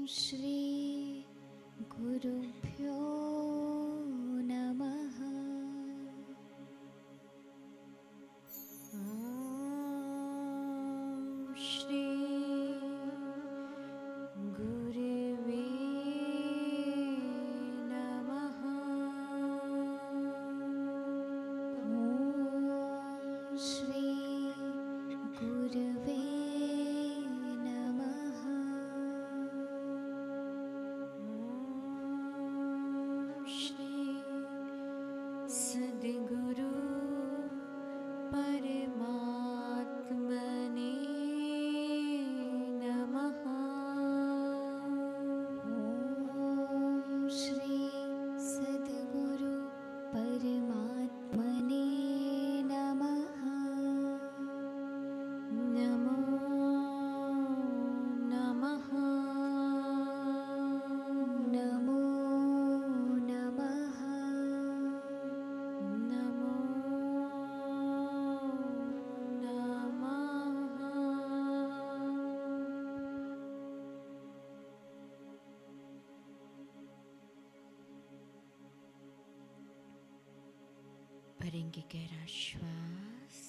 श्री गुरुभ्यो नमः। श्री गुरुवे नमः। श्री गुरुवे नमः। श्री सद्गुरु परमात्मने नमः। श्री सद्गुरु परमात्मने नमः। नमो नमः। नमो नमः। नमो नमः। भरेंगे गहरा श्वास।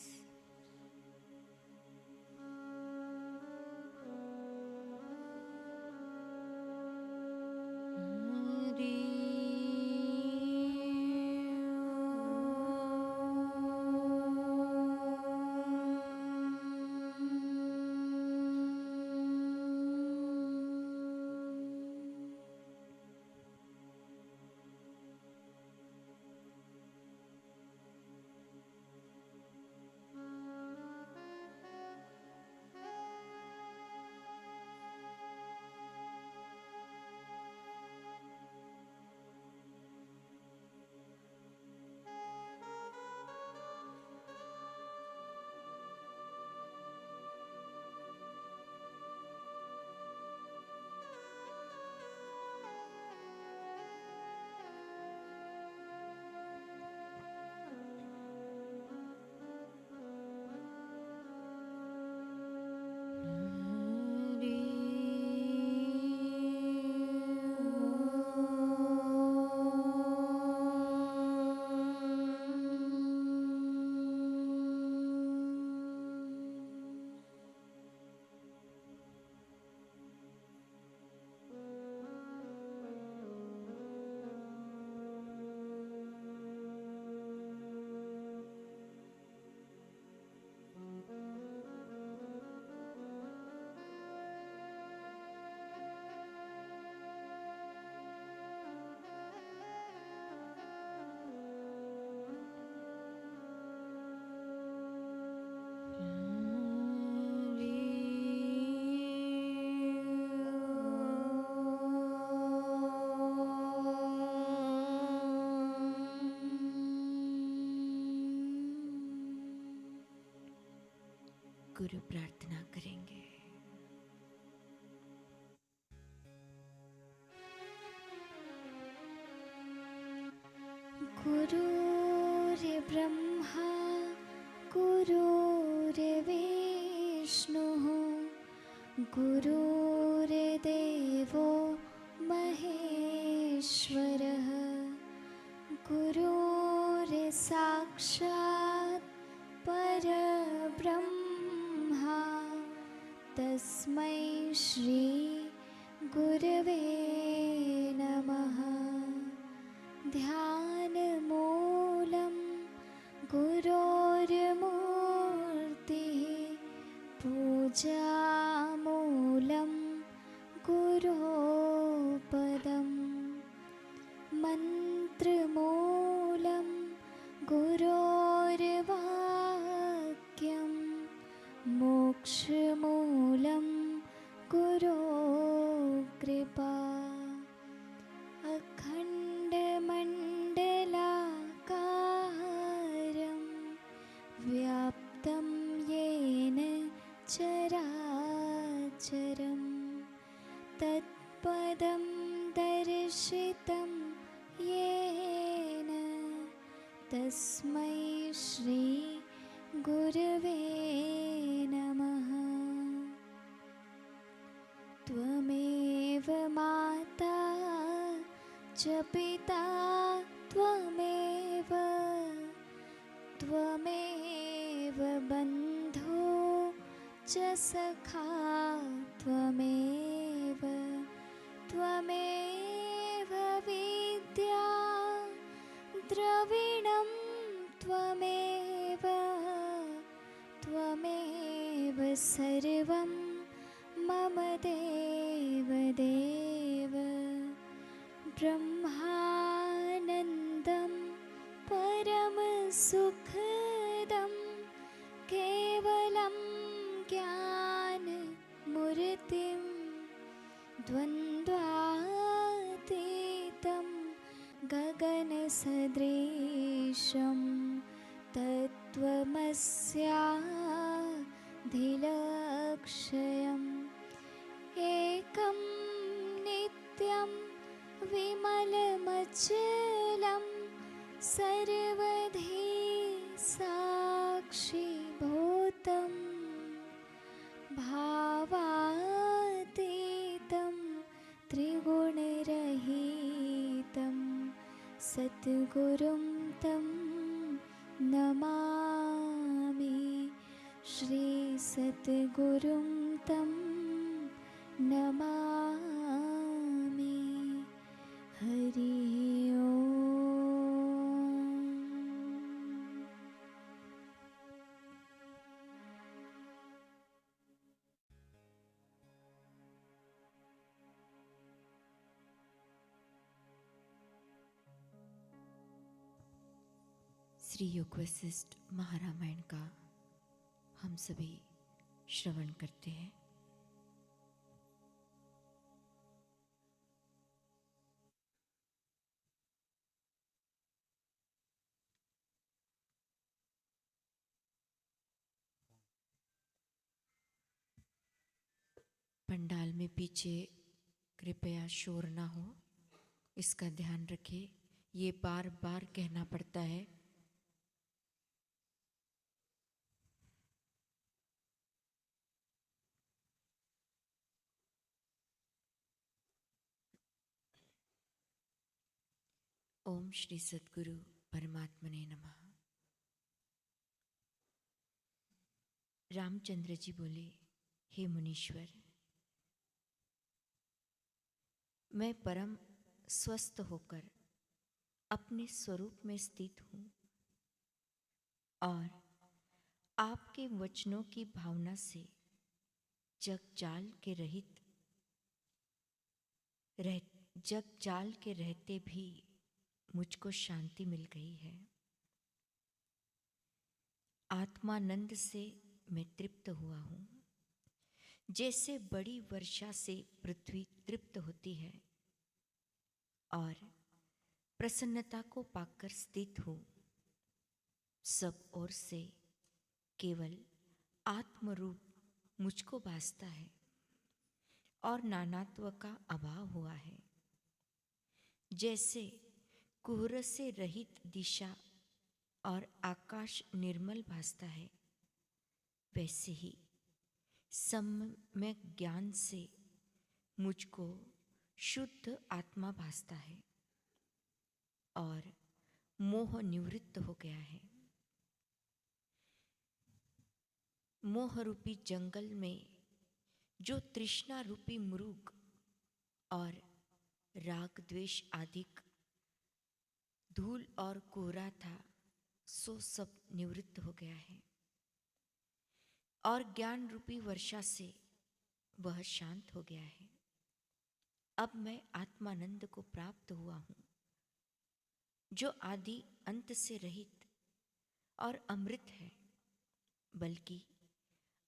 गुरु प्रार्थना करेंगे। गुरुर्ब्रह्मा गुरुर्विष्णुः गुरुर्देवो महेश्वरः गुरुर्साक्षात् परब्रह्मा तस्मै श्री गुरवे नमः। ध्यानमूलं गुरोर्मूर्तिः पूजामूलं गुरोपदम् मन्त्रमूलं गुरोर्वाक्यं मोक्षमूलं गुरोकृपा। अखण्डमण्डलाकारं व्याप्तं येन चराचरं तत्पदं दर्शितं येन तस्मै श्री गुरवे नमः। त्वमेव च पिता त्वमेव त्वमेव बन्धो च सखा त्वमेव त्वमेव विद्या द्रविणं त्वमेव त्वमेव सर्वं मम देव देव ब्रह्मानन्दं परमसुखदं केवलं ज्ञानमूर्तिं द्वन्द्वातीतं गगनसदृशं तत्त्वमस्याधिलक्ष्यम् एकं नित्यं विमलमचलं सर्वधी साक्षिभूतं भावातीतं त्रिगुणरहितं सद्गुरुं तं नमामि श्रीसद्गुरुं तं नमामि हरि ओम। श्री योग वशिष्ठ महारामायण का हम सभी श्रवण करते हैं। पंडाल में पीछे कृपया शोर ना हो, इसका ध्यान रखें। ये बार बार कहना पड़ता है। ओम श्री सद्गुरु परमात्मने नमः। रामचंद्र जी बोले, हे मुनीश्वर, मैं परम स्वस्थ होकर अपने स्वरूप में स्थित हूँ और आपके वचनों की भावना से जग जाल के रहते भी मुझको शांति मिल गई है। आत्मानंद से मैं तृप्त हुआ हूँ। जैसे बड़ी वर्षा से पृथ्वी तृप्त होती है और प्रसन्नता को पाकर स्थित हूँ, सब ओर से केवल आत्मरूप मुझको भासता है और नानात्व का अभाव हुआ है। जैसे कुहर से रहित दिशा और आकाश निर्मल भासता है, वैसे ही सम्यक ज्ञान से मुझको शुद्ध आत्मा भासता है और मोह निवृत्त हो गया है। मोह रूपी जंगल में जो तृष्णा रूपी मृग और राग द्वेष आदि धूल और कोहरा था, सो सब निवृत्त हो गया है और ज्ञान रूपी वर्षा से वह शांत हो गया है। अब मैं आत्मानंद को प्राप्त हुआ हूँ, जो आदि अंत से रहित और अमृत है, बल्कि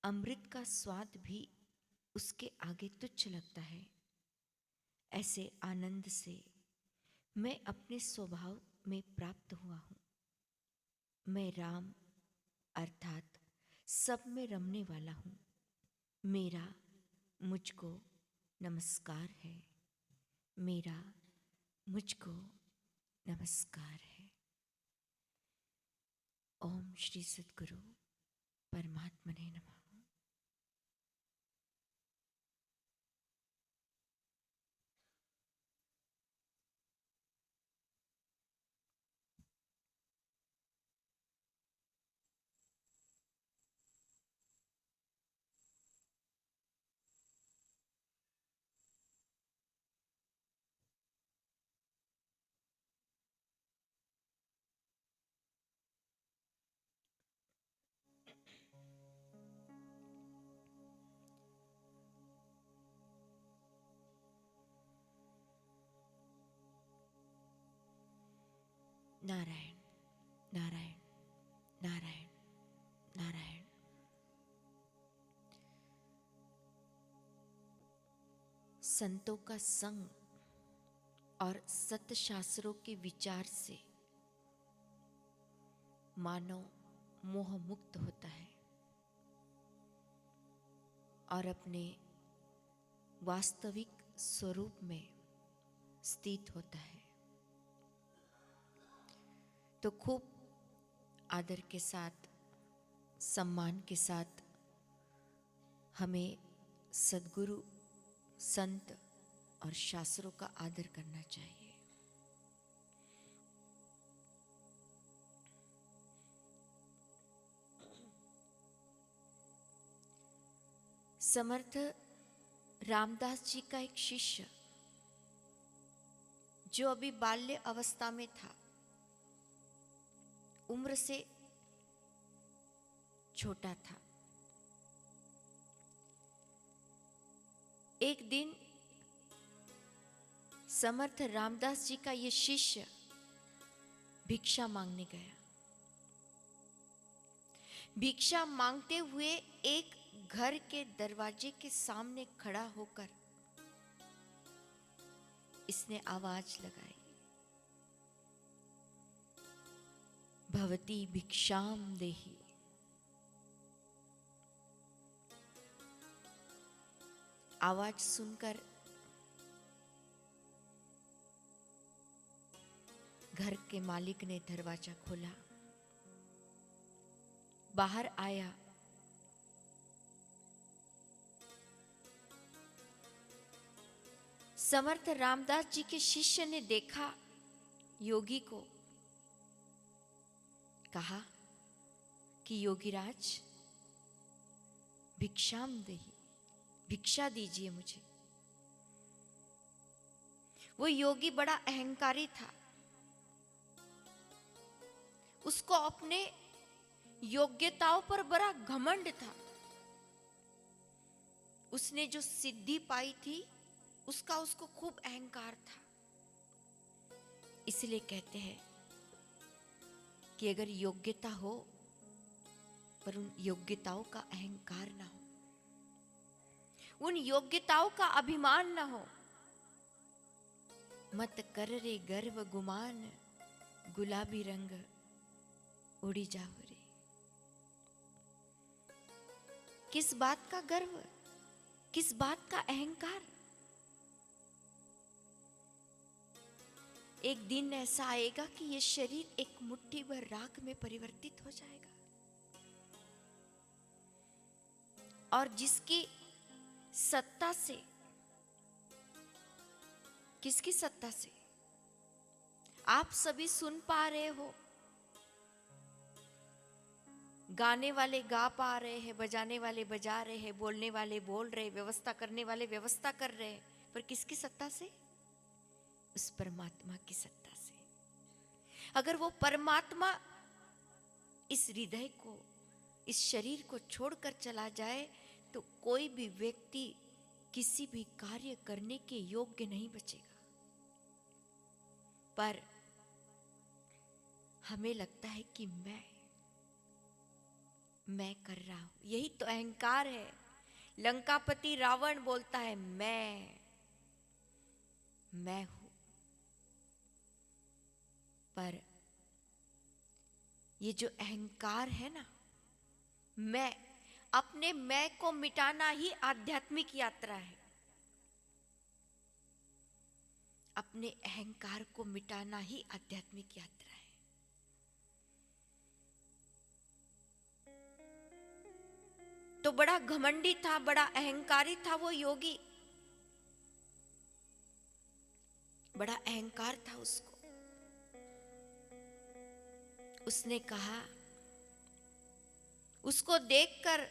अमृत का स्वाद भी उसके आगे तुच्छ लगता है। ऐसे आनंद से मैं अपने स्वभाव में प्राप्त हुआ हूँ। मैं राम अर्थात सब में रमने वाला हूँ। मेरा मुझको नमस्कार है। मेरा मुझको नमस्कार है। ओम श्री सद्गुरु परमात्मने नमः। नारायण नारायण नारायण नारायण। संतों का संग और सत शास्त्रों के विचार से मानव मोह मुक्त होता है और अपने वास्तविक स्वरूप में स्थित होता है। तो खूब आदर के साथ, सम्मान के साथ हमें सद्गुरु, संत और शास्त्रों का आदर करना चाहिए। समर्थ रामदास जी का एक शिष्य जो अभी बाल्य अवस्था में था, उम्र से छोटा था, एक दिन समर्थ रामदास जी का ये शिष्य भिक्षा मांगने गया। भिक्षा मांगते हुए एक घर के दरवाजे के सामने खड़ा होकर इसने आवाज लगाई, भवती भिक्षाम देहि। आवाज सुनकर घर के मालिक ने दरवाजा खोला, बाहर आया। समर्थ रामदास जी के शिष्य ने देखा योगी को, कहा कि योगीराज भिक्षाम देहि, भिक्षा दीजिए मुझे। वो योगी बड़ा अहंकारी था, उसको अपने योग्यताओं पर बड़ा घमंड था। उसने जो सिद्धि पाई थी उसका उसको खूब अहंकार था। इसलिए कहते हैं कि अगर योग्यता हो पर उन योग्यताओं का अहंकार ना हो, उन योग्यताओं का अभिमान ना हो। मत कर रे गर्व गुमान, गुलाबी रंग उड़ी जाओ रे। किस बात का गर्व, किस बात का अहंकार? एक दिन ऐसा आएगा कि यह शरीर एक मुट्ठी भर राख में परिवर्तित हो जाएगा और जिसकी सत्ता से, किसकी सत्ता से आप सभी सुन पा रहे हो, गाने वाले गा पा रहे हैं, बजाने वाले बजा रहे हैं, बोलने वाले बोल रहे, व्यवस्था करने वाले व्यवस्था कर रहे हैं, पर किसकी सत्ता से? उस परमात्मा की सत्ता से। अगर वो परमात्मा इस हृदय को, इस शरीर को छोड़कर चला जाए तो कोई भी व्यक्ति किसी भी कार्य करने के योग्य नहीं बचेगा। पर हमें लगता है कि मैं कर रहा हूं। यही तो अहंकार है। लंकापति रावण बोलता है मैं हूं, पर ये जो अहंकार है ना, अपने मैं को मिटाना ही आध्यात्मिक यात्रा है। अपने अहंकार को मिटाना ही आध्यात्मिक यात्रा है। तो बड़ा घमंडी था, बड़ा अहंकारी था वो योगी, बड़ा अहंकार था उसको। उसने कहा, उसको देखकर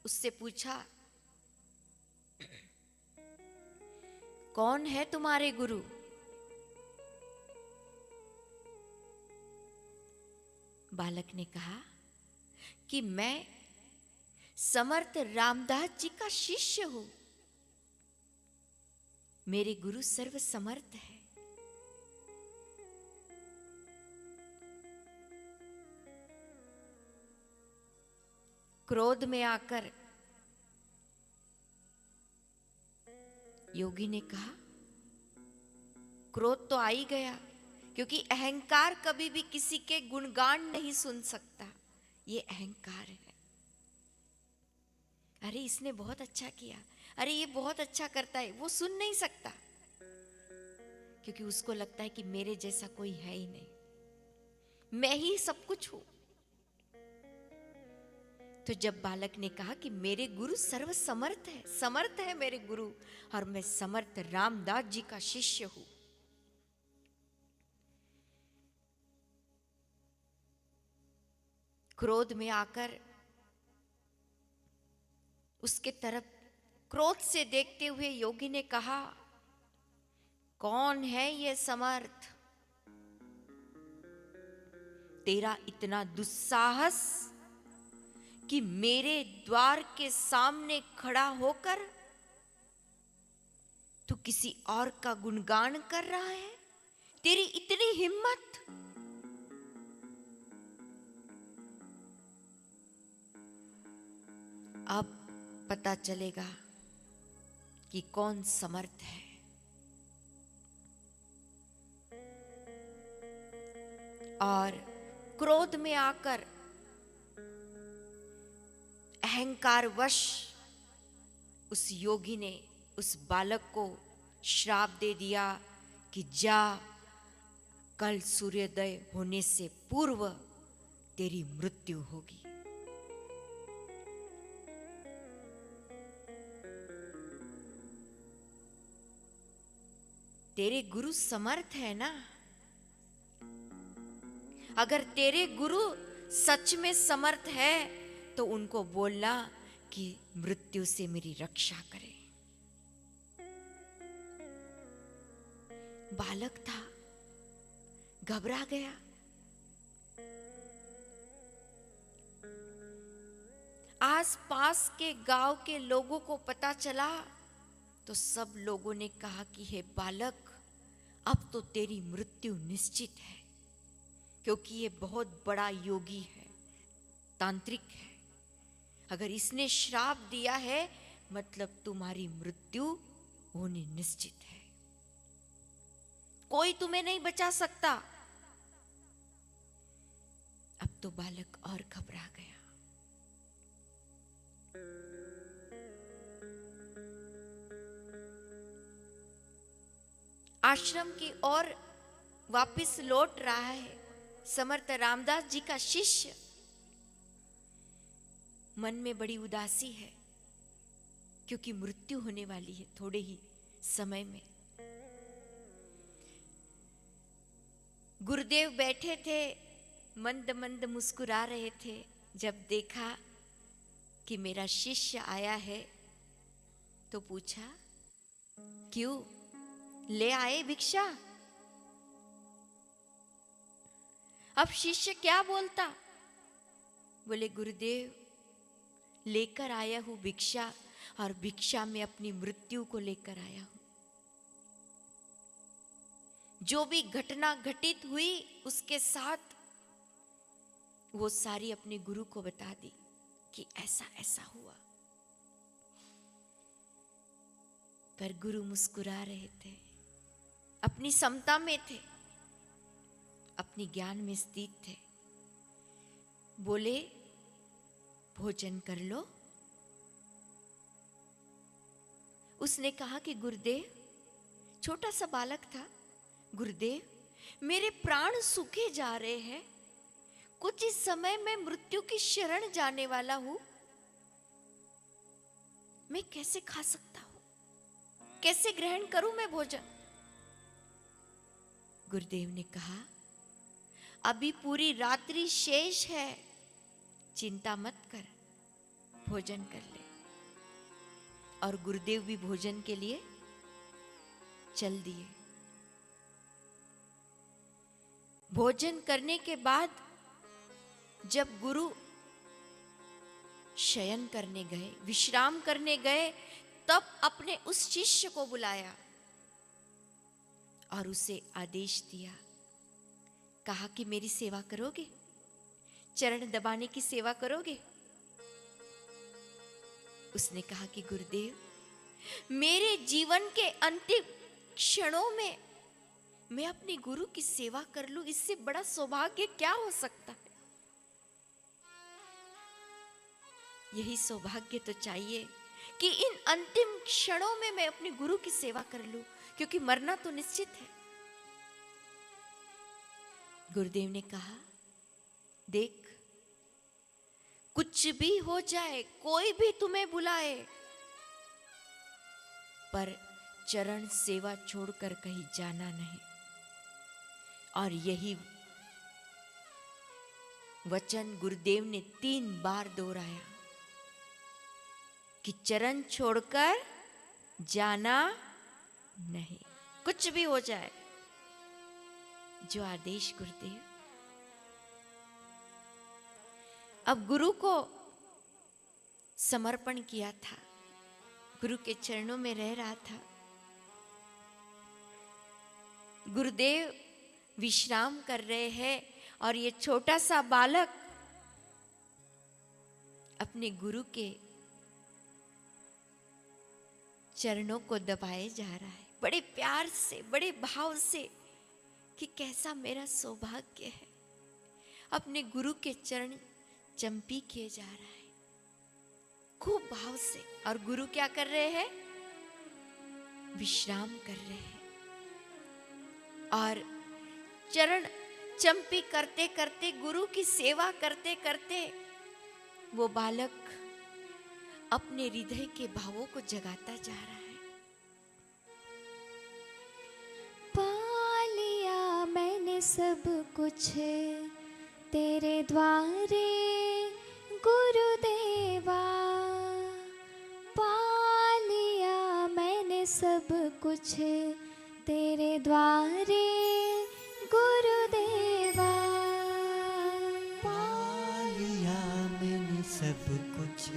उससे पूछा, कौन है तुम्हारे गुरु? बालक ने कहा कि मैं समर्थ रामदास जी का शिष्य हूं, मेरे गुरु सर्व समर्थ है। क्रोध में आकर योगी ने कहा, क्रोध तो आ ही गया, क्योंकि अहंकार कभी भी किसी के गुणगान नहीं सुन सकता। ये अहंकार है। अरे इसने बहुत अच्छा किया, अरे ये बहुत अच्छा करता है, वो सुन नहीं सकता, क्योंकि उसको लगता है कि मेरे जैसा कोई है ही नहीं, मैं ही सब कुछ हूं। तो जब बालक ने कहा कि मेरे गुरु सर्व समर्थ है मेरे गुरु, और मैं समर्थ रामदास जी का शिष्य हूं, क्रोध में आकर उसके तरफ क्रोध से देखते हुए योगी ने कहा, कौन है ये समर्थ, तेरा इतना दुस्साहस कि मेरे द्वार के सामने खड़ा होकर तू किसी और का गुणगान कर रहा है, तेरी इतनी हिम्मत। अब पता चलेगा कि कौन समर्थ है। और क्रोध में आकर अहंकारवश उस योगी ने उस बालक को श्राप दे दिया कि जा, कल सूर्योदय होने से पूर्व तेरी मृत्यु होगी। तेरे गुरु समर्थ है ना? अगर तेरे गुरु सच में समर्थ है तो उनको बोलना कि मृत्यु से मेरी रक्षा करे। बालक था, घबरा गया। आसपास के गांव के लोगों को पता चला तो सब लोगों ने कहा कि हे बालक, अब तो तेरी मृत्यु निश्चित है, क्योंकि ये बहुत बड़ा योगी है, तांत्रिक है। अगर इसने श्राप दिया है मतलब तुम्हारी मृत्यु होनी निश्चित है, कोई तुम्हें नहीं बचा सकता। अब तो बालक और घबरा गया। आश्रम की ओर वापस लौट रहा है समर्थ रामदास जी का शिष्य। मन में बड़ी उदासी है, क्योंकि मृत्यु होने वाली है थोड़े ही समय में। गुरुदेव बैठे थे, मंद मंद मुस्कुरा रहे थे। जब देखा कि मेरा शिष्य आया है तो पूछा, क्यों ले आए भिक्षा? अब शिष्य क्या बोलता? बोले, गुरुदेव लेकर आया हूं भिक्षा, और भिक्षा में अपनी मृत्यु को लेकर आया हूं। जो भी घटना घटित हुई उसके साथ वो सारी अपने गुरु को बता दी कि ऐसा ऐसा हुआ। पर गुरु मुस्कुरा रहे थे, अपनी समता में थे, अपनी ज्ञान में स्थित थे। बोले, भोजन कर लो। उसने कहा कि गुरुदेव, छोटा सा बालक था, गुरुदेव मेरे प्राण सूखे जा रहे हैं, कुछ इस समय मैं मृत्यु की शरण जाने वाला हूं, मैं कैसे खा सकता हूं, कैसे ग्रहण करूं मैं भोजन? गुरुदेव ने कहा, अभी पूरी रात्रि शेष है, चिंता मत कर, भोजन कर ले। और गुरुदेव भी भोजन के लिए चल दिए। भोजन करने के बाद जब गुरु शयन करने गए, विश्राम करने गए, तब अपने उस शिष्य को बुलाया और उसे आदेश दिया। कहा कि मेरी सेवा करोगे, चरण दबाने की सेवा करोगे? उसने कहा कि गुरुदेव, मेरे जीवन के अंतिम क्षणों में मैं अपने गुरु की सेवा कर लूं, इससे बड़ा सौभाग्य क्या हो सकता है। यही सौभाग्य तो चाहिए कि इन अंतिम क्षणों में मैं अपने गुरु की सेवा कर लूं, क्योंकि मरना तो निश्चित है। गुरुदेव ने कहा, देख, कुछ भी हो जाए, कोई भी तुम्हें बुलाए, पर चरण सेवा छोड़कर कहीं जाना नहीं। और यही वचन गुरुदेव ने 3 बार दोहराया कि चरण छोड़कर जाना नहीं, कुछ भी हो जाए। जो आदेश गुरुदेव। अब गुरु को समर्पण किया था, गुरु के चरणों में रह रहा था। गुरुदेव विश्राम कर रहे हैं और ये छोटा सा बालक अपने गुरु के चरणों को दबाए जा रहा है, बड़े प्यार से, बड़े भाव से, कि कैसा मेरा सौभाग्य है। अपने गुरु के चरण चंपी किए जा रहा है खूब भाव से। और गुरु क्या कर रहे हैं? विश्राम कर रहे हैं। और चरण चंपी करते करते, गुरु की सेवा करते करते, वो बालक अपने हृदय के भावों को जगाता जा रहा है। पा लिया मैंने सब कुछ तेरे द्वारे गुरुदेवा, पा लिया मैंने सब कुछ तेरे द्वारे गुरुदेवा, पा लिया मैंने सब कुछ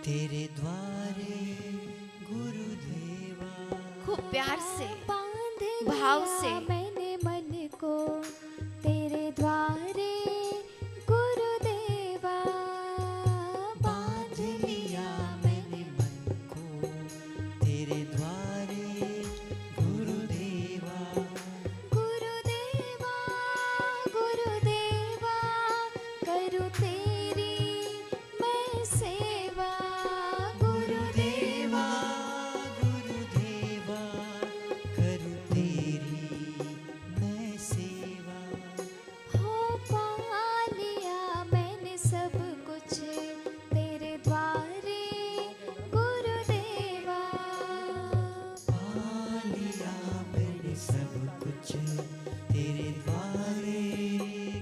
तेरे द्वारे गुरुदेवा। खूब प्यार से, बांध भाव लिया से। मैंने मन को तेरे द्वारे गुरुदेवा, बांध लिया मैंने मन को तेरे द्वारे गुरुदेवा। गुरुदेवा गुरुदेवा करूँ तेरी मैं सेवा, गुरुदेवा गुरुदेवा करूँ तेरी मैं सेवा। हो पा लिया मैंने सब कुछ तेरे द्वारे गुरुदेवा, पा लिया मैंने सब कुछ तेरे द्वारे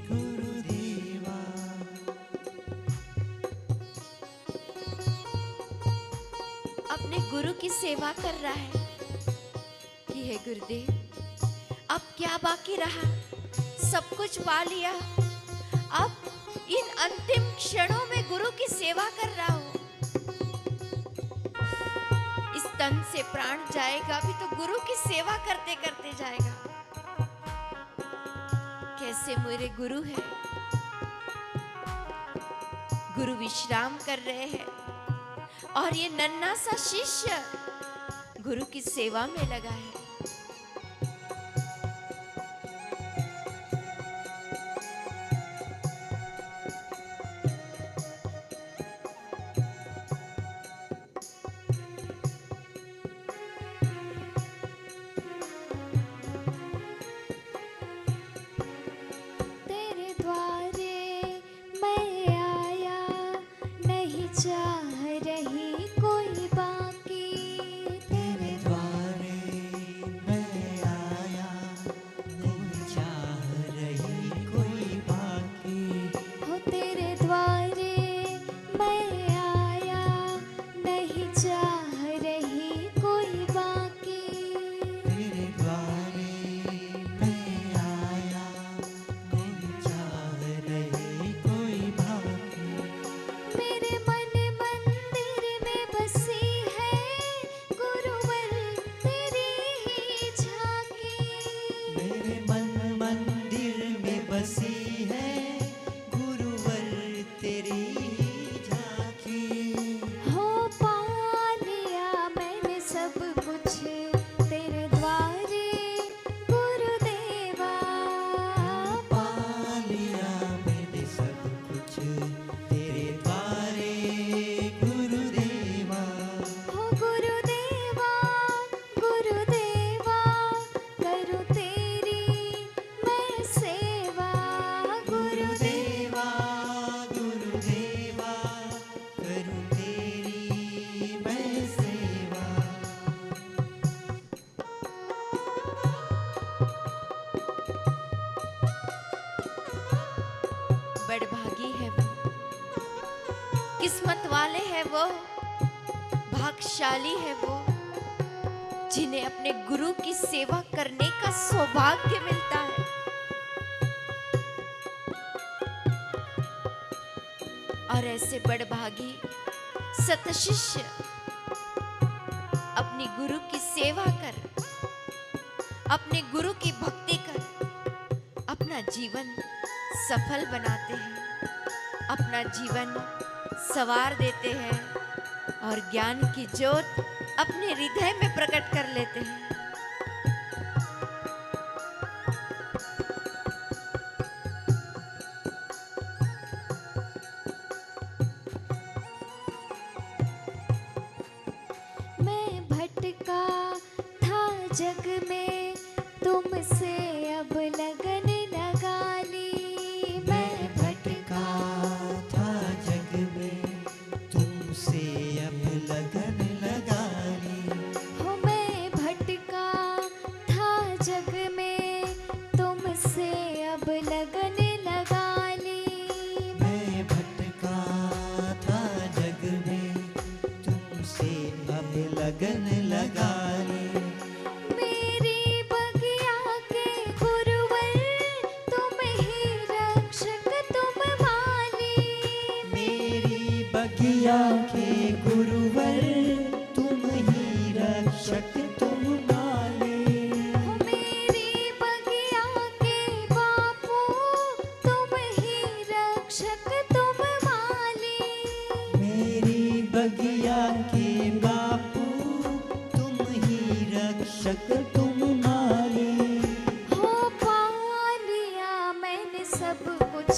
गुरुदेवा। अपने गुरु की सेवा कर रहा है कि हे गुरुदेव, अब क्या बाकी रहा? सब कुछ पा लिया, अब इन अंतिम क्षणों में गुरु की सेवा कर रहा हूं। इस तन से प्राण जाएगा भी तो गुरु की सेवा करते करते जाएगा। कैसे मेरे गुरु है, गुरु विश्राम कर रहे हैं और ये नन्हा सा शिष्य गुरु की सेवा में लगा है। तेरे द्वारे मैं आया, नहीं चाह रही कोई बाकी, तेरे द्वारे मैं आया, नहीं चाह रही कोई बाकी। हो तेरे द्वारे मैं आया, नहीं चाह रही कोई बाकी, तेरे द्वारे मैं आया, नहीं चाह रही कोई बाकी। मेरे मन मंदिर भाग्यशाली है वो जिन्हें अपने गुरु की सेवा करने का सौभाग्य मिलता है। और ऐसे बड़भागी सतशिष्य अपनी गुरु की सेवा कर, अपने गुरु की भक्ति कर अपना जीवन सफल बनाते हैं, अपना जीवन संवार देते हैं और ज्ञान की ज्योत अपने हृदय में प्रकट कर लेते हैं। मैं भटका था जग में, तुमसे अब लगन लगा ली। मैं भटका था जग में, तुमसे अब लगन लगा ली। हो मैं भटका था जग में, तुमसे अब लगन लगा ली। मैं भटका था जग में, तुमसे अब लगन लगा ली। मेरी बगिया के गुरुवर, तुम ही रक्षक तुम माली। मेरी बगिया के गुरुवर, तुम ही रक्षक तुम माली। हो मेरी बगिया के बापू, तुम ही रक्षक तुम माली। मेरी बगिया के बापू, तुम ही रक्षक तुम माली। हो पा लिया मैंने सब कुछ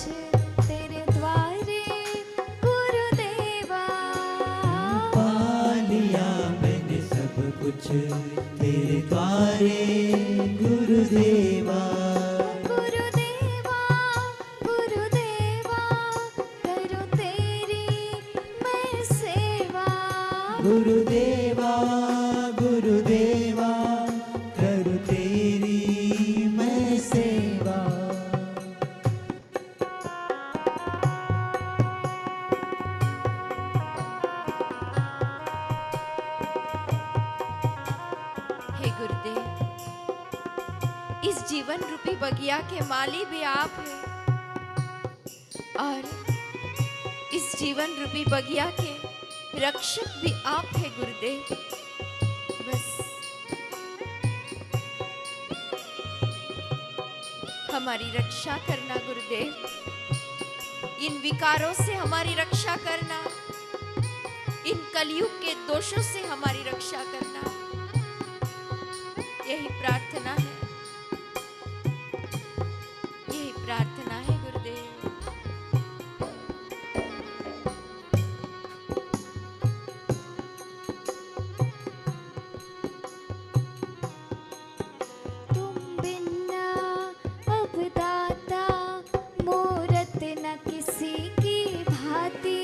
तेरे द्वारे गुरुदेवा। पा लिया मैंने सब कुछ तेरे द्वारे गुरुदेवा। गुरुदेवा गुरुदेवा, करो तेरी मैं सेवा। गुरुदेवा गुरुदेवा, करूँ तेरी मैं सेवा। हे गुरुदेव, इस जीवन रूपी बगिया के माली भी आप हैं और इस जीवन रूपी बगिया के रक्षक भी आप हैं गुरुदेव। बस हमारी रक्षा करना गुरुदेव, इन विकारों से हमारी रक्षा करना, इन कलयुग के दोषों से हमारी रक्षा करना, यही प्रार्थना है, यही प्रार्थना है गुरुदेव। तुम बिना अब दाता, मूरत न किसी की भांति।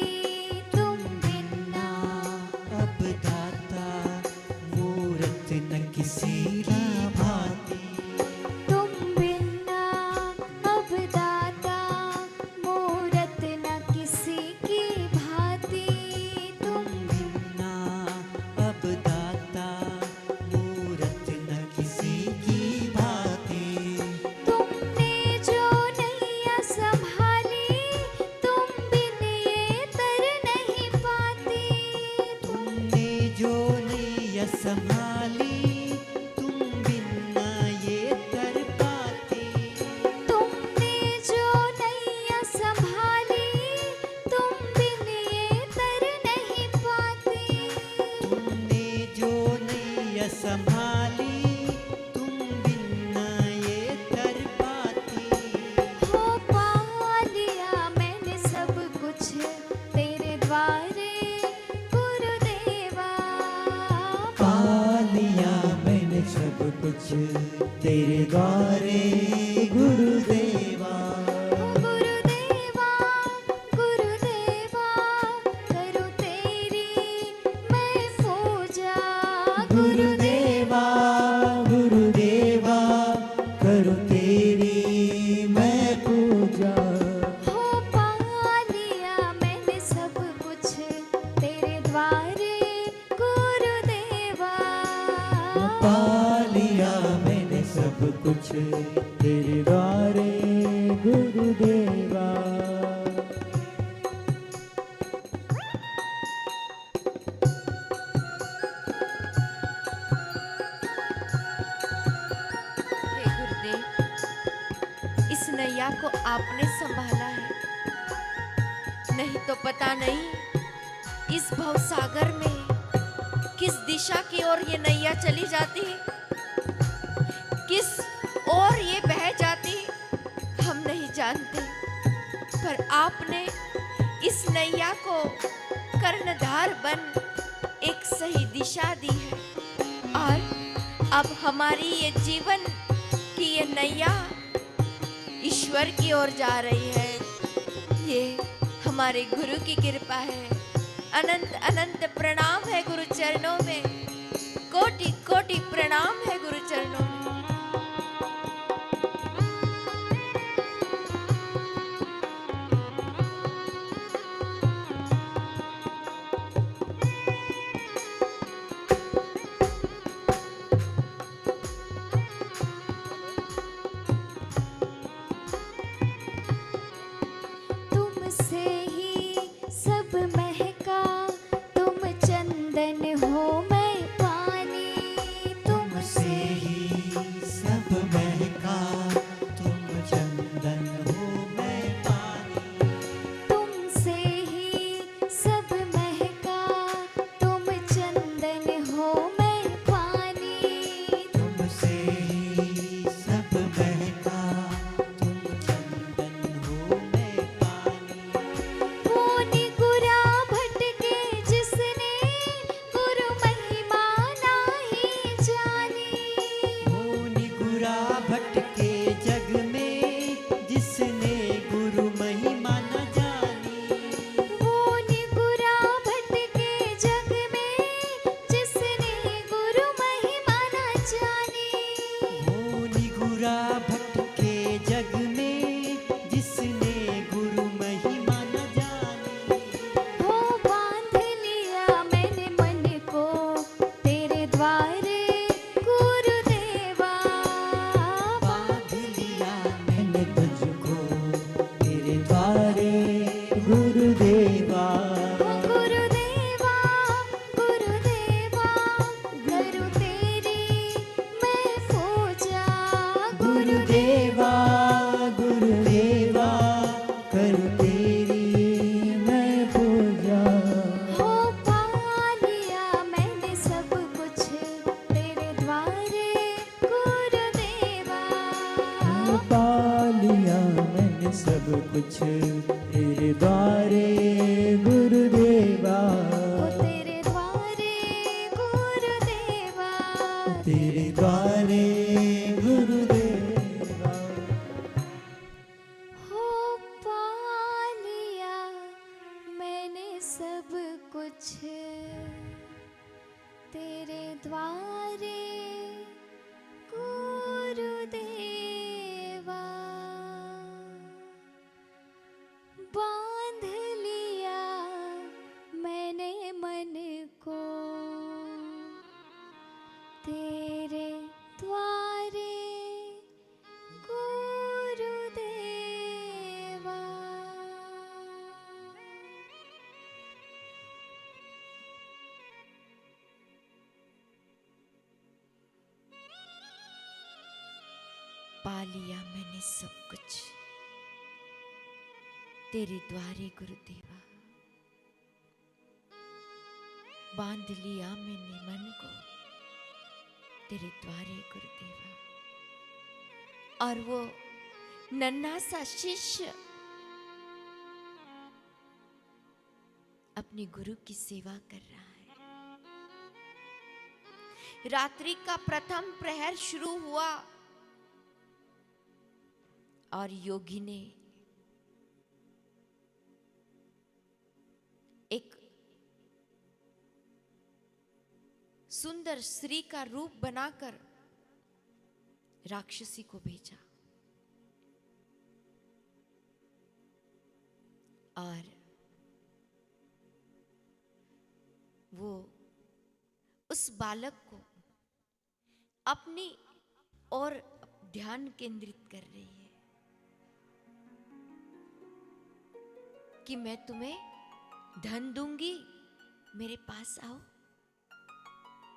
तुम बिना अब दाता, मूरत न किसी की भांति। तुम बिना अब दाता, मूरत न किसी की भांति। तुम बिना अब दाता, मूरत न किसी की भांति। तुमने जो नैया संभाली, तुम बिन ये तर नहीं पाती। तुमने जो नैया संभाली, तुम बिना ये तर पाती। तुमने जो नैया संभाली, तुम बिन ये तर नहीं पाती। तुमने जो नैया संभाली, तुम बिना ये तर पाती। हो पा लिया मैंने सब कुछ तेरे द्वारे गुरुदेवा। पा लिया मैंने सब कुछ तेरे द्वारे गुरुदेवा। गुरुदेवा गुरुदेवा, करो तेरी मैं पूजा। गुरुदेवा गुरुदेवा, करो तेरी मैं पूजा। हो पा लिया मैंने सब कुछ तेरे द्वारे गुरुदेवा। तेरे द्वारे गुरुदेवा। हे गुरुदेव, इस नैया को आपने संभाला है, नहीं तो पता नहीं इस भवसागर में किस दिशा की ओर ये नैया चली जाती, किस ओर ये बह जाती, हम नहीं जानते। पर आपने इस नैया को कर्णधार बन एक सही दिशा दी है, और अब हमारी ये जीवन की ये नैया ईश्वर की ओर जा रही है। ये हमारे गुरु की कृपा है। अनंत अनंत प्रणाम है गुरु चरणों में, कोटि कोटि प्रणाम है गुरु चरणों में। तुमसे ही सब महका, तुम चंदन हो मैं पानी। तुमसे ही सब महका, तुम चंदन हो मैं पानी। तुमसे ही सब महका, तुम चंदन हो मैं पानी। तुमसे ही सब महका, तुम चंदन हो मैं पानी। वो निगुरा भटके जिसने गुरु महिमा नाही जानी। हो निगुरा भटके जग में, जिसने गुरु महिमा न जानी। वो निगुरा भटके जग में जिसने गुरु महिमा न जानी। हो निगुरा भटके जग में, जिसने गुरु महिमा न जानी। हो बांध लिया मैंने मन को तेरे द्वारे गुरुदेवा। बांध लिया मैंने तुझको तेरे द्वारे गुरुदेवा। ओ गुरुदेवा गुरुदेवा, करूं तेरी मैं पूजा। गुरुदेवा गुरुदेवा, करूं तेरी मैं पूजा। हो पा लिया मैंने सब कुछ तेरे द्वारे गुरुदेवा। पा लिया मैंने सब कुछ तेरे द्वारे गुरुदेवा। ओ तेरे द्वारे गुरुदेवा। तेरे द्वारे गुरुदेवा। हो पा लिया मैंने सब कुछ तेरे द्वारे गुरुदेवा। बांध लिया मैंने मन को तेरे द्वारे गुरुदेवा। पा लिया मैंने सब कुछ तेरे द्वारे गुरुदेवा। बांध लिया मैंने मन को तेरे द्वारे गुरुदेवा। और वो नन्हा सा शिष्य अपने गुरु की सेवा कर रहा है। रात्रि का प्रथम प्रहर शुरू हुआ और योगी ने एक सुंदर स्त्री का रूप बनाकर राक्षसी को भेजा और वो उस बालक को अपनी ओर ध्यान केंद्रित कर रही है कि मैं तुम्हें धन दूंगी, मेरे पास आओ।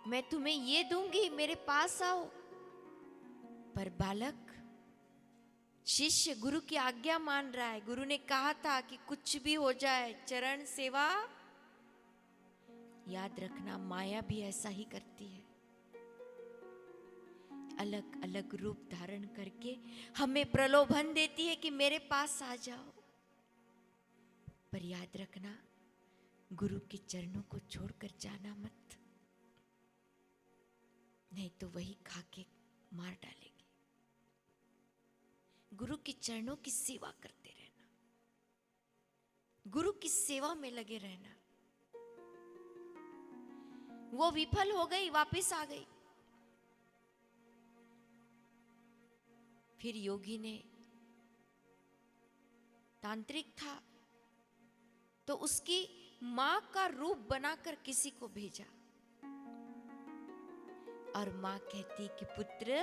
मैं तुम्हें ये दूंगी, मेरे पास आओ। पर बालक, शिष्य गुरु की आज्ञा मान रहा है। गुरु ने कहा था कि कुछ भी हो जाए चरण सेवा। याद रखना, माया भी ऐसा ही करती है, अलग अलग रूप धारण करके हमें प्रलोभन देती है कि मेरे पास आ जाओ। पर याद रखना, गुरु के चरणों को छोड़कर जाना मत, नहीं तो वही खा के मार डालेगी। गुरु के चरणों की सेवा करते रहना, गुरु की सेवा में लगे रहना। वो विफल हो गई, वापस आ गई। फिर योगी ने, तांत्रिक था, तो उसकी मां का रूप बनाकर किसी को भेजा, और मां कहती कि पुत्र,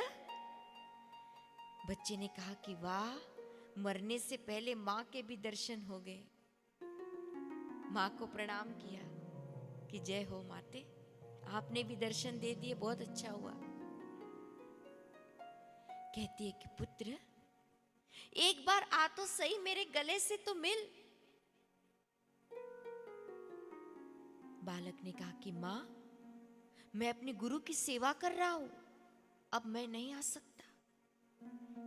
बच्चे ने कहा कि वाह, मरने से पहले मां के भी दर्शन हो गए। मां को प्रणाम किया कि जय हो माते, आपने भी दर्शन दे दिए, बहुत अच्छा हुआ। कहती है कि पुत्र, एक बार आ तो सही, मेरे गले से तो मिल। बालक ने कहा कि मां, मैं अपने गुरु की सेवा कर रहा हूं, अब मैं नहीं आ सकता।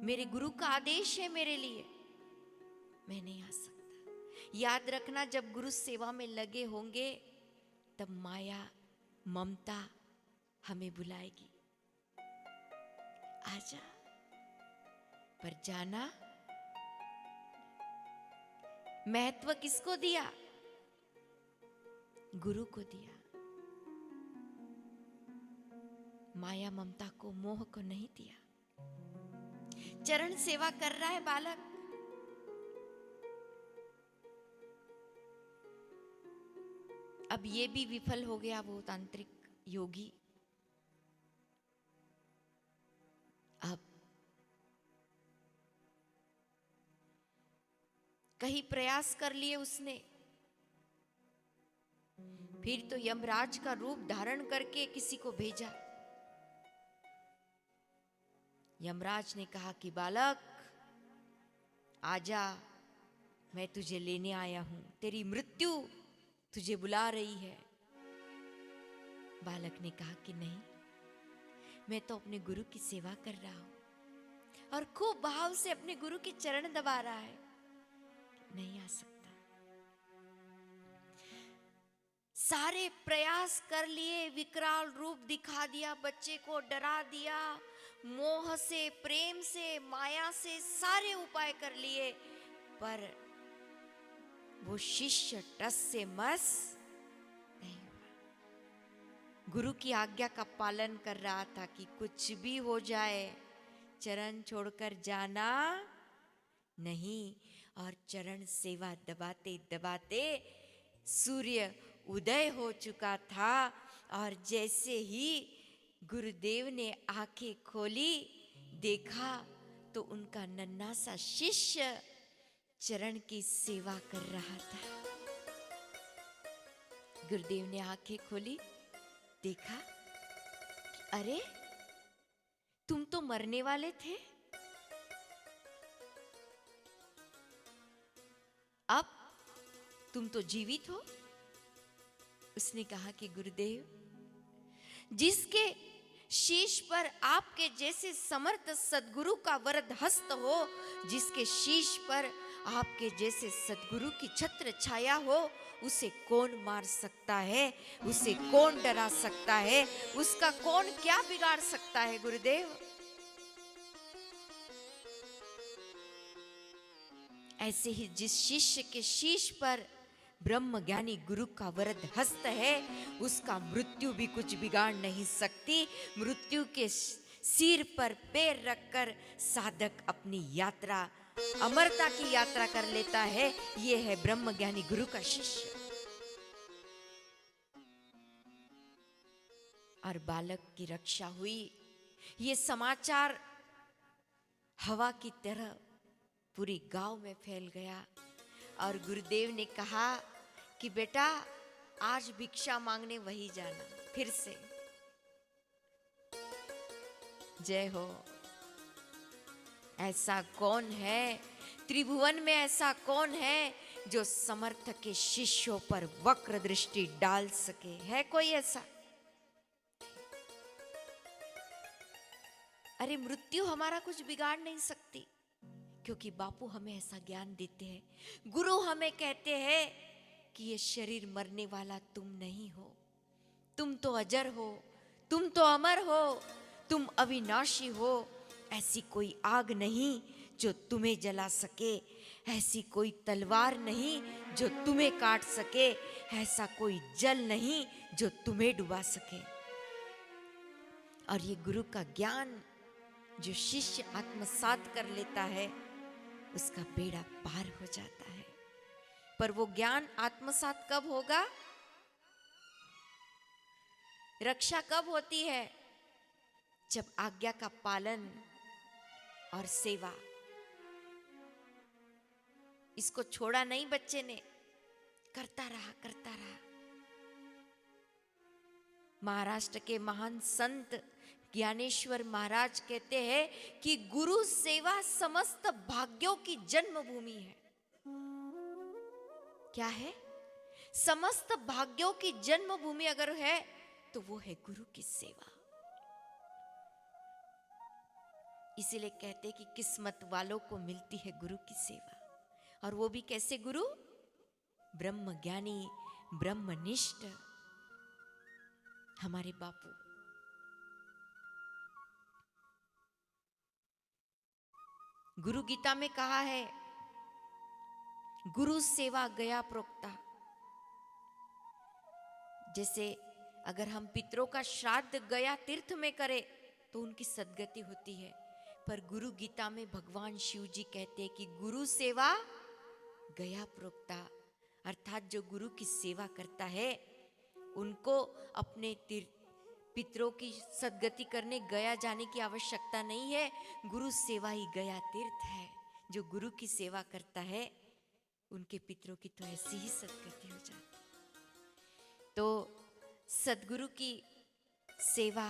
मेरे गुरु का आदेश है मेरे लिए, मैं नहीं आ सकता। याद रखना, जब गुरु सेवा में लगे होंगे तब माया, ममता हमें बुलाएगी, आजा। पर जाना, महत्व किसको दिया? गुरु को दिया। माया ममता को, मोह को नहीं दिया। चरण सेवा कर रहा है बालक। अब ये भी विफल हो गया वो तांत्रिक योगी। अब कहीं प्रयास कर लिए उसने, फिर तो यमराज का रूप धारण करके किसी को भेजा। यमराज ने कहा कि बालक, आजा, मैं तुझे लेने आया हूं, तेरी मृत्यु तुझे बुला रही है। बालक ने कहा कि नहीं, मैं तो अपने गुरु की सेवा कर रहा हूं, और खूब भाव से अपने गुरु के चरण दबा रहा है, नहीं आ सकता। सारे प्रयास कर लिए, विकराल रूप दिखा दिया, बच्चे को डरा दिया, मोह से, प्रेम से, माया से सारे उपाय कर लिए, पर वो शिष्य टस से मस नहीं हुआ। गुरु की आज्ञा का पालन कर रहा था कि कुछ भी हो जाए चरण छोड़कर जाना नहीं। और चरण सेवा दबाते दबाते सूर्य उदय हो चुका था, और जैसे ही गुरुदेव ने आंखें खोली, देखा तो उनका नन्हा सा शिष्य चरण की सेवा कर रहा था। गुरुदेव ने आंखें खोली, देखा कि अरे, तुम तो मरने वाले थे, अब तुम तो जीवित हो। उसने कहा कि गुरुदेव, जिसके शीश पर आपके जैसे समर्थ सद्गुरु का वरद हस्त हो, जिसके शीश पर आपके जैसे सद्गुरु की छत्र छाया हो, उसे कौन मार सकता है, उसे कौन डरा सकता है, उसका कौन क्या बिगाड़ सकता है गुरुदेव। ऐसे ही जिस शिष्य के शीश पर ब्रह्म ज्ञानी गुरु का वरद हस्त है, उसका मृत्यु भी कुछ बिगाड़ नहीं सकती। मृत्यु के सिर पर पैर रखकर साधक अपनी यात्रा, अमरता की यात्रा कर लेता है। ये है ब्रह्म ज्ञानी गुरु का शिष्य। और बालक की रक्षा हुई। ये समाचार हवा की तरह पूरी गांव में फैल गया। और गुरुदेव ने कहा कि बेटा आज भिक्षा मांगने वही जाना फिर से। जय हो। ऐसा कौन है त्रिभुवन में, ऐसा कौन है जो समर्थ के शिष्यों पर वक्र दृष्टि डाल सके? है कोई ऐसा? अरे मृत्यु हमारा कुछ बिगाड़ नहीं सकती, क्योंकि बापू हमें ऐसा ज्ञान देते हैं। गुरु हमें कहते हैं कि ये शरीर मरने वाला तुम नहीं हो, तुम तो अजर हो, तुम तो अमर हो, तुम अविनाशी हो। ऐसी कोई आग नहीं जो तुम्हें जला सके, ऐसी कोई तलवार नहीं जो तुम्हें काट सके, ऐसा कोई जल नहीं जो तुम्हें डुबा सके। और ये गुरु का ज्ञान जो शिष्य आत्मसात कर लेता है उसका बेड़ा पार हो जाता है। पर वो ज्ञान आत्मसात कब होगा? रक्षा कब होती है? जब आज्ञा का पालन और सेवा। इसको छोड़ा नहीं बच्चे ने, करता रहा करता रहा। महाराष्ट्र के महान संत ज्ञानेश्वर महाराज कहते हैं कि गुरु सेवा समस्त भाग्यों की जन्मभूमि है। क्या है? समस्त भाग्यों की जन्मभूमि अगर है तो वो है गुरु की सेवा। इसीलिए कहते हैं कि किस्मत वालों को मिलती है गुरु की सेवा। और वो भी कैसे गुरु? ब्रह्म ज्ञानी, ब्रह्मनिष्ठ हमारे बापू। गुरु गीता में कहा है, गुरु सेवा गया प्रोक्ता। जैसे अगर हम पितरों का श्राद्ध गया तीर्थ में करें तो उनकी सद्गति होती है, पर गुरु गीता में भगवान शिव जी कहते हैं कि गुरु सेवा गया प्रोक्ता। अर्थात जो गुरु की सेवा करता है उनको अपने पितरों की सद्गति करने गया जाने की आवश्यकता नहीं है। गुरु सेवा ही गया तीर्थ है। जो गुरु की सेवा करता है उनके पितरों की तो ऐसी ही सद्गति हो जाती। तो सद्गुरु की सेवा,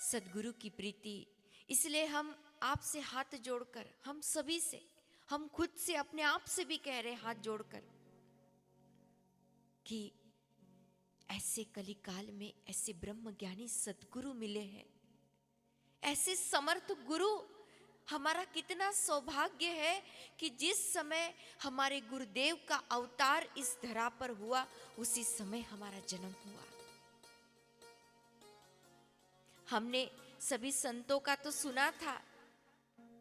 सद्गुरु की प्रीति, इसलिए हम आपसे हाथ जोड़कर, हम सभी से, हम खुद से, अपने आप से भी कह रहे हाथ जोड़कर कि ऐसे कलिकाल में ऐसे ब्रह्म ज्ञानी सद्गुरु मिले हैं, ऐसे समर्थ गुरु। हमारा कितना सौभाग्य है कि जिस समय हमारे गुरुदेव का अवतार इस धरा पर हुआ उसी समय हमारा जन्म हुआ। हमने सभी संतों का तो सुना था,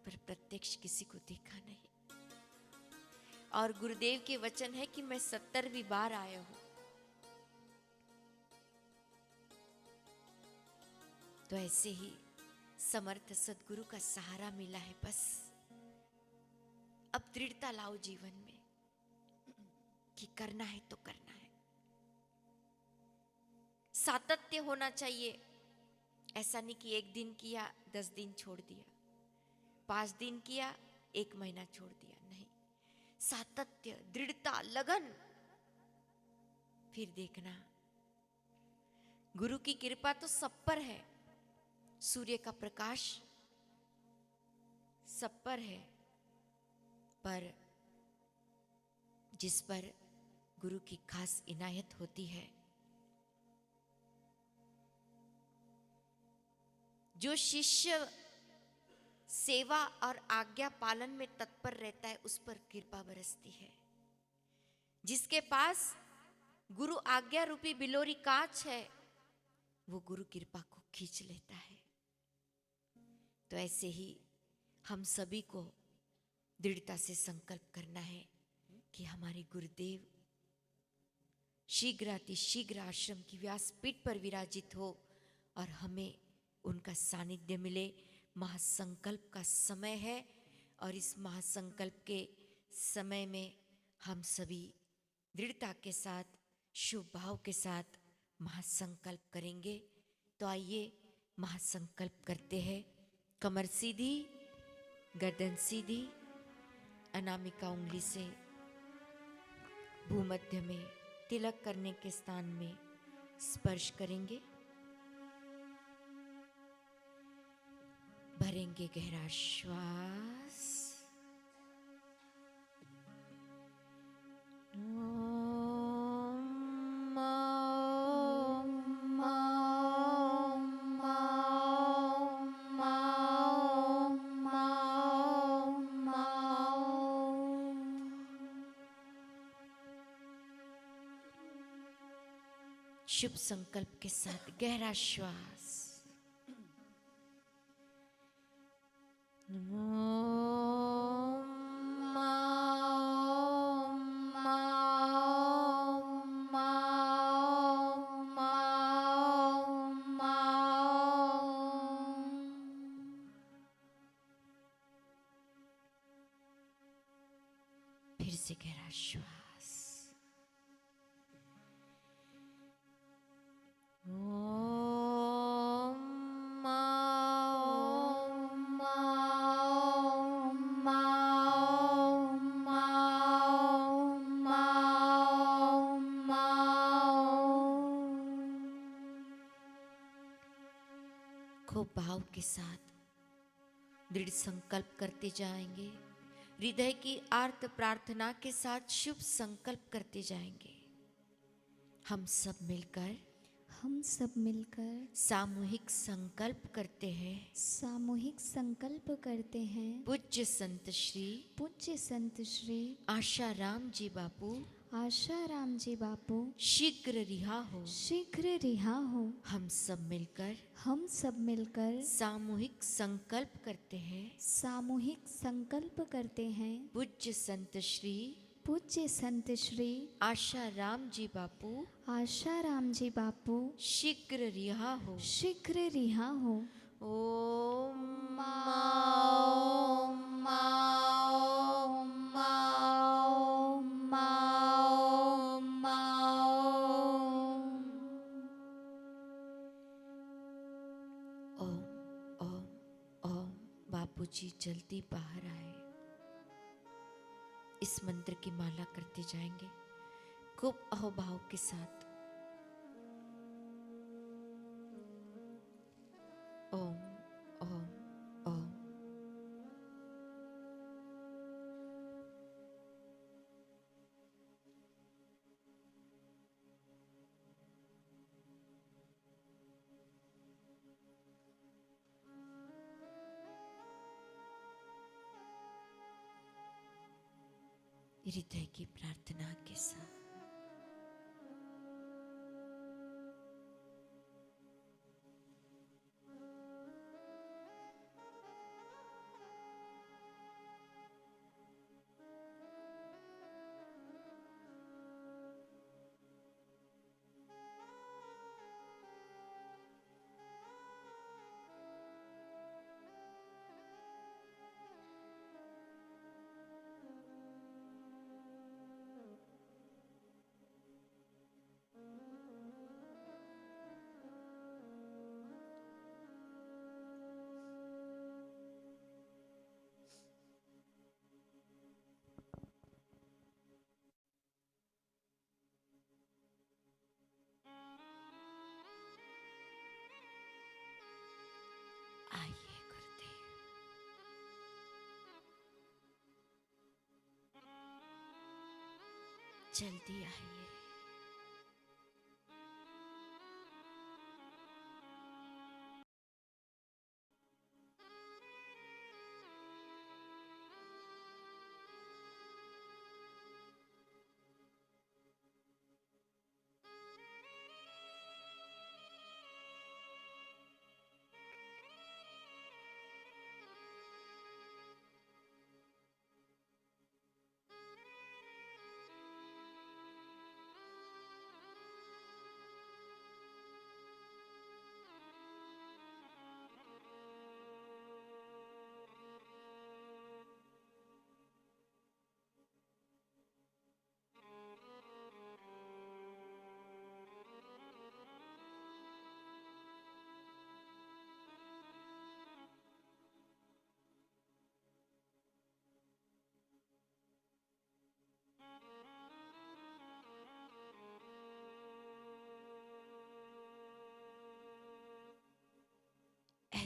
पर प्रत्यक्ष किसी को देखा नहीं। और गुरुदेव के वचन है कि मैं 70वीं बार आया हूं। तो ऐसे ही समर्थ सद्गुरु का सहारा मिला है। बस अब दृढ़ता लाओ जीवन में कि करना है तो करना है। सातत्य होना चाहिए। ऐसा नहीं कि 1 दिन किया 10 दिन छोड़ दिया, 5 दिन किया 1 महीना छोड़ दिया, नहीं। सातत्य, दृढ़ता, लगन। फिर देखना गुरु की कृपा तो सब पर है। सूर्य का प्रकाश सब पर है, पर जिस पर गुरु की खास इनायत होती है, जो शिष्य सेवा और आज्ञा पालन में तत्पर रहता है उस पर कृपा बरसती है। जिसके पास गुरु आज्ञा रूपी बिलोरी कांच है वो गुरु कृपा को खींच लेता है। तो ऐसे ही हम सभी को दृढ़ता से संकल्प करना है कि हमारे गुरुदेव शीघ्र आश्रम की व्यासपीठ पर विराजित हो और हमें उनका सानिध्य मिले। महासंकल्प का समय है और इस महासंकल्प के समय में हम सभी दृढ़ता के साथ, शुभ भाव के साथ महासंकल्प करेंगे। तो आइए महासंकल्प करते हैं। कमर सीधी, गर्दन सीधी, अनामिका उंगली से भूमध्य में तिलक करने के स्थान में स्पर्श करेंगे। भरेंगे गहरा श्वास। शुभ संकल्प के साथ गहरा श्वास। फिर से गहरा श्वास। खूब भाव के साथ दृढ़ संकल्प करते जाएंगे। हृदय की आर्त प्रार्थना के साथ शुभ संकल्प करते जाएंगे। हम सब मिलकर सामूहिक संकल्प करते हैं। सामूहिक संकल्प करते हैं। पूज्य संत श्री आशाराम जी बापू शीघ्र रिहा हो। हम सब मिलकर सामूहिक संकल्प करते हैं। पूज्य संत श्री आशाराम जी बापू शीघ्र रिहा हो। ओम बापूजी जल्दी बाहर आए। इस मंत्र की माला करते जाएंगे खूब अहोभाव के साथ। ओम ओम ओम। हृदय की प्रार्थना के साथ आइए गुरुदेव। जल्दी आइए।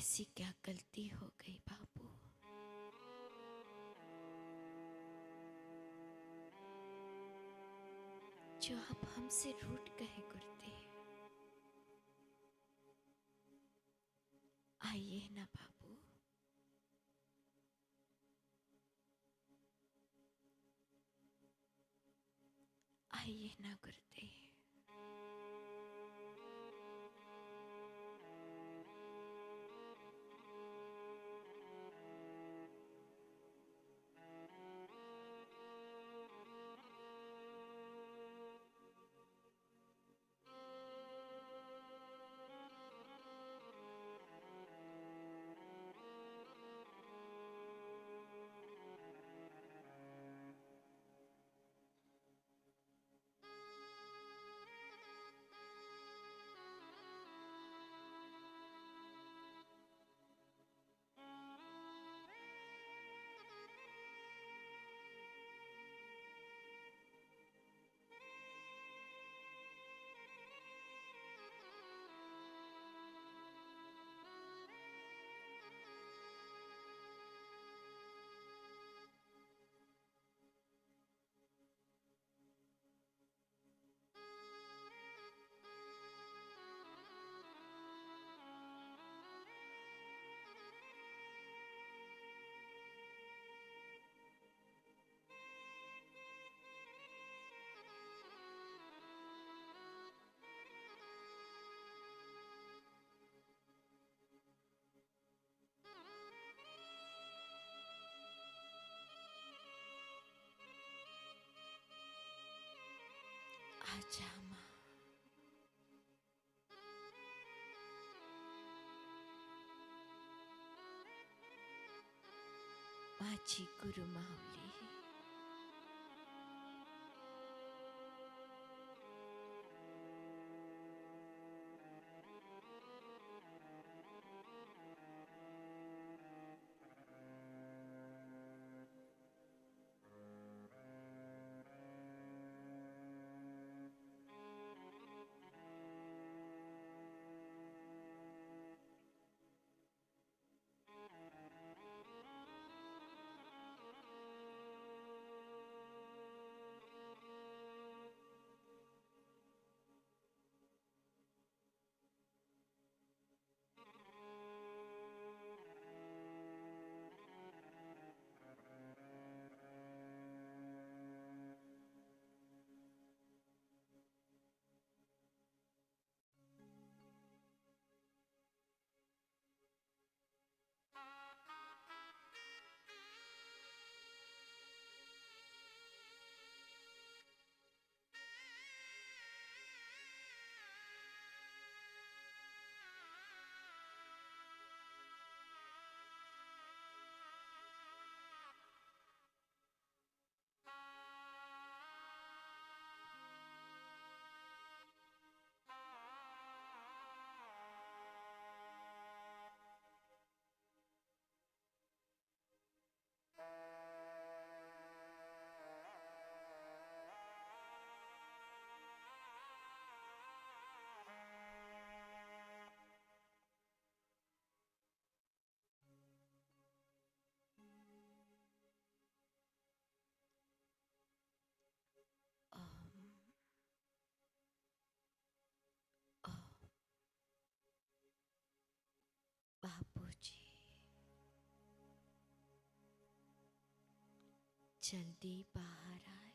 ऐसी क्या गलती हो गई बाबू, जो आप हमसे रूठ गए गुरुदेव। आइए ना बाबू, आइए ना गुरुदेव। आजा माँ, माझी गुरु माऊली। बापूजी जल्दी बाहर आए।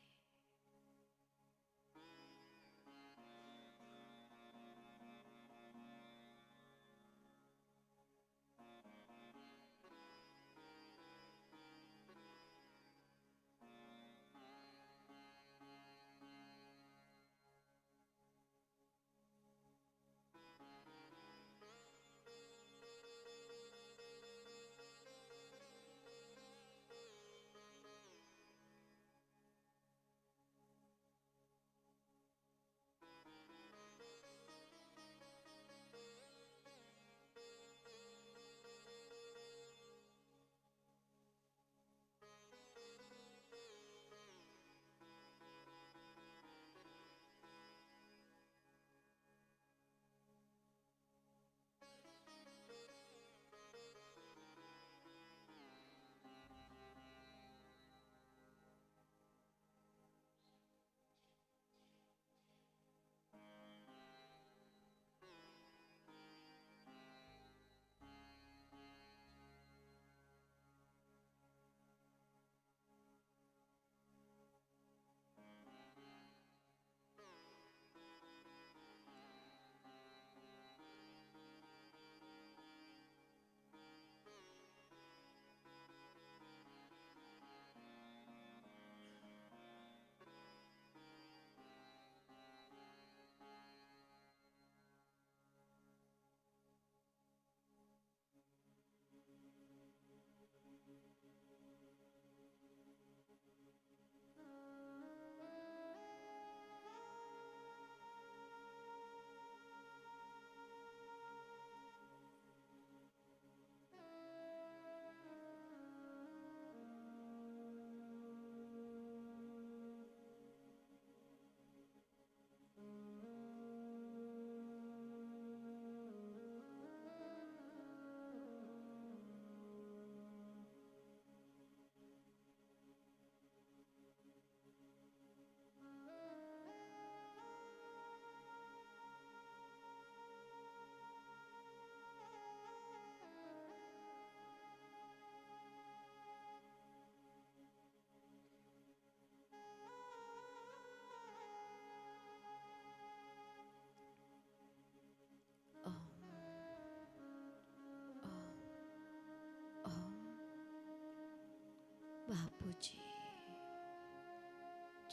जी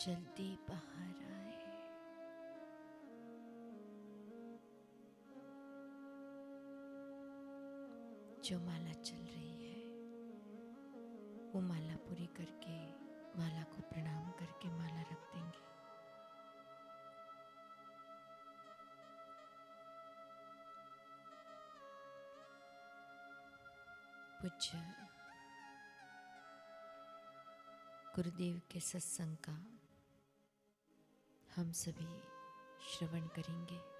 जल्दी बाहर आए। जो माला चल रही है वो माला पूरी करके माला को प्रणाम करके माला रख देंगे। पूज्य गुरुदेव के सत्संग का हम सभी श्रवण करेंगे।